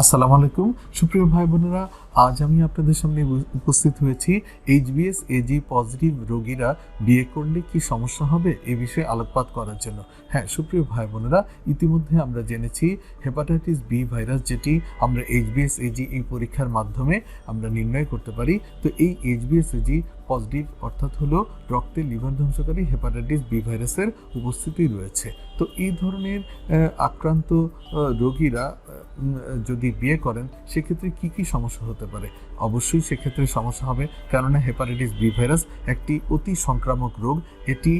আসসালামু আলাইকুম সুপ্রিয় ভাই বোনেরা, আজ আমি আপনাদের সামনে উপস্থিত হয়েছি HBsAg পজিটিভ রোগীরা বিয়ে করলে কি সমস্যা হবে এ বিষয়ে আলোকপাত করার জন্য। হ্যাঁ সুপ্রিয় ভাই বোনেরা, ইতিমধ্যে আমরা জেনেছি হেপাটাইটিস বি ভাইরাস, যেটি আমরা HBsAg এই পরীক্ষার মাধ্যমে আমরা নির্ণয় করতে পারি। তো এই HBsAg পজিটিভ অর্থাৎ হলো রক্তে লিভার ধ্বংসকারী হেপাটাইটিস বি ভাইরাসের উপস্থিতি রয়েছে। তো এই ধরনের আক্রান্ত রোগীরা যদি বিয়ে করেন সেক্ষেত্রে কি কি সমস্যা হতে পারে? অবশ্যই সেক্ষেত্রে সমস্যা হবে, কেননা হেপাটাইটিস বি ভাইরাস একটি অতি সংক্রামক রোগ। এটি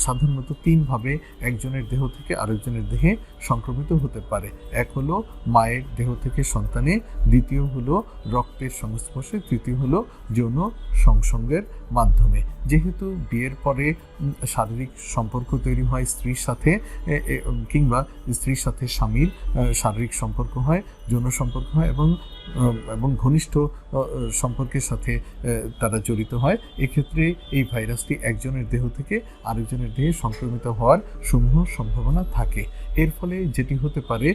সাধারণত তিনভাবে একজনের দেহ থেকে আরেকজনের দেহে সংক্রমিত হতে পারে। এক হলো মায়ের দেহ থেকে সন্তানে, দ্বিতীয় হলো রক্তের সংস্পর্শে, তৃতীয় হলো যৌন সংসর্গের মাধ্যমে। যেহেতু বিয়ের পরে শারীরিক সম্পর্ক তৈরি হয় স্ত্রীর সাথে, কিংবা স্ত্রীর সাথে স্বামীর শারীরিক সম্পর্ক হয়, যৌন সম্পর্ক হয় এবং ঘনিষ্ঠ সম্পর্কের সাথে তারা জড়িত হয়, এক্ষেত্রে এই ভাইরাসটি একজনের দেহ থেকে আরেকজনের দেহে সংক্রমিত হওয়ার সমূহ সম্ভাবনা থাকে। এর ফলে যেটি হতে পারে,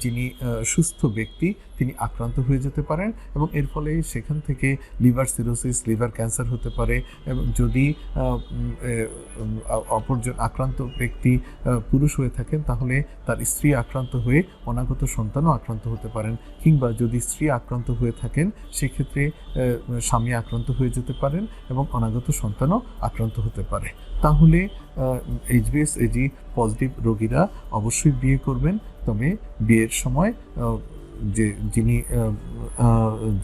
যিনি সুস্থ ব্যক্তি তিনি আক্রান্ত হয়ে যেতে পারেন এবং এর ফলে সেখান থেকে লিভার সিরোসিস, লিভার ক্যান্সার হতে পারে। এবং যদি অপরজন আক্রান্ত ব্যক্তি পুরুষ হয়ে থাকেন তাহলে তার স্ত্রী আক্রান্ত হয়ে অনাগত সন্তানও আক্রান্ত হতে পারেন, কিংবা যদি স্ত্রী আক্রান্ত হয়ে থাকেন সেক্ষেত্রে স্বামী আক্রান্ত হয়ে যেতে পারেন এবং অনাগত সন্তানও আক্রান্ত হতে পারে। তাহলে HBsAg পজিটিভ রোগীরা অবশ্যই বিয়ে করবেন, তবে বিয়ের সময় যিনি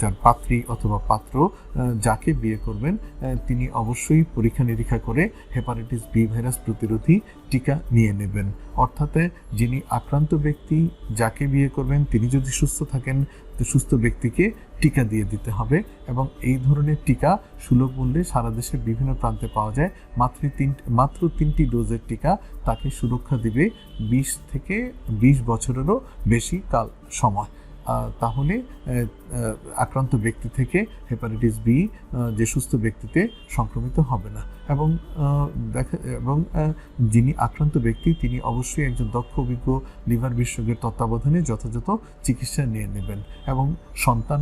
যার পাত্রী অথবা পাত্র যাকে বিয়ে করবেন তিনি অবশ্যই পরীক্ষা নিরীক্ষা করে হেপাটাইটিস বি ভাইরাস প্রতিরোধী টিকা নিয়ে নেবেন। অর্থাৎ যিনি আক্রান্ত ব্যক্তি যাকে বিয়ে করবেন তিনি যদি সুস্থ থাকেন তো সুস্থ ব্যক্তিকে টিকা দিয়ে দিতে হবে। এবং এই ধরনের টিকা সুলভ মূল্যে সারা দেশের বিভিন্ন প্রান্তে পাওয়া যায়। মাত্র 3টি ডোজের টিকা তাকে সুরক্ষা দিবে 20 থেকে 20 বছরেরও বেশি কাল সময়। তাহলে আক্রান্ত ব্যক্তি থেকে হেপাটাইটিস বি যে সুস্থ ব্যক্তিতে সংক্রমিত হবে না। এবং যিনি আক্রান্ত ব্যক্তি তিনি অবশ্যই একজন দক্ষ অভিজ্ঞ লিভার বিশেষজ্ঞের তত্ত্বাবধানে যথাযথ চিকিৎসা নিয়ে নেবেন। এবং সন্তান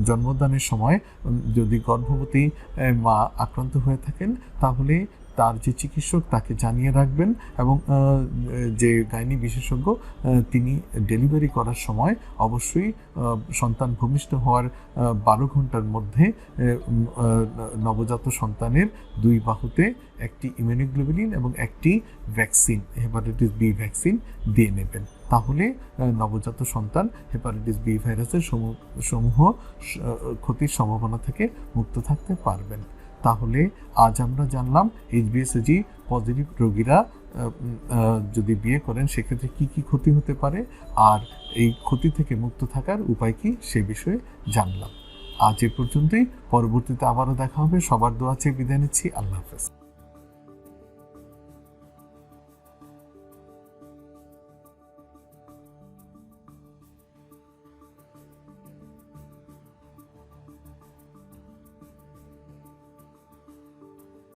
জন্মদানের সময় যদি গর্ভবতী মা আক্রান্ত হয়ে থাকেন তাহলে তার যে চিকিৎসক তাকে জানিয়ে রাখবেন, এবং যে গাইনি বিশেষজ্ঞ তিনি ডেলিভারি করার সময় অবশ্যই সন্তান ভূমিষ্ঠ হওয়ার 12 ঘন্টার মধ্যে নবজাত সন্তানের 2 বাহুতে একটি ইমিউনোগ্লোবুলিন এবং একটি ভ্যাকসিন, হেপাটাইটিস বি ভ্যাকসিন দিয়ে নেবেন। তাহলে নবজাত সন্তান হেপাটাইটিস বি ভাইরাসের সমূহ ক্ষতির সম্ভাবনা থেকে মুক্ত থাকতে পারবেন। তাহলে আজ আমরা জানলাম HBsAg পজিটিভ রোগীরা যদি বিয়ে করেন সেক্ষেত্রে কি কি ক্ষতি হতে পারে, আর এই ক্ষতি থেকে মুক্ত থাকার উপায় কি সে বিষয়ে জানলাম। আজ এ পর্যন্তই, পরবর্তীতে আবারও দেখা হবে। সবার দোয়া চেয়ে বিদায় নিচ্ছি। আল্লাহ হাফেজ।